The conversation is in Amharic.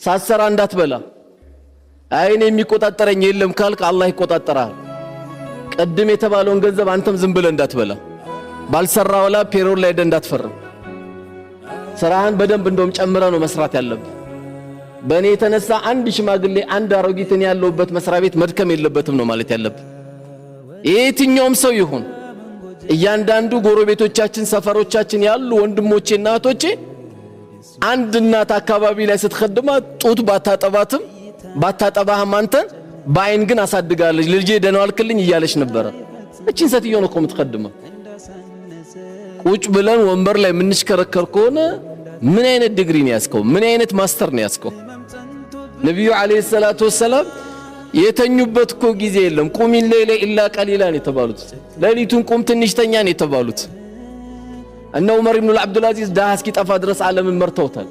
ሳሰራ እንዳትበላ አይኔ የሚቆጣጠረኝ የለም ካልክ አላህ ይቆጣጠራል ቀድም የተባለውን ገንዘብ አንተም ዝም ብለህ እንዳትበላ ባልሰራ ወላ ፔሮል ላይ እንዳትፈርም ስራህን በደንብ እንደውም ጨምረ ነው መስራት ያለብህ በእኔ የተነሳ አንድ ሽማግሌ አንድ አሮጊትን ያለውበት መስሪያ ቤት መድከም የለበትም ነው ማለት ያለብህ የትኛውም ሰው ይሁን እያንዳንዱ ጎረቤቶቻችን ሰፈሮቻችን ያሉ ወንድሞቼና እህቶቼ አንድ እናት አካባቢ ላይ ስትخدማት ጡት ባታጠባህም አንተን በአይን ግን አሳድጋለች ልጄ ደህና ዋልክልኝ እያለች ነበር እቺን ሰትዮ ነው የምትخدመው ቁጭ ብለን ወንበር ላይ ምንሽከረከር ከሆነ ምን አይነት ዲግሪ ነው ያስከው ምን አይነት ማስተር ነው ያስከው ነብዩ አለይሂ ሰላቱ ወሰለም የተኙበት እኮ ጊዜ የለም ቁም ኢላ ኢላ ቀሊላን የተባሉት ለሊቱን ቁም ትንሽ ተኛን የተባሉት እነ ዑመር ኢብኑ አብዱል አዚዝ ዳህ እስኪጠፋ ድረስ ዓለምን መርተውታል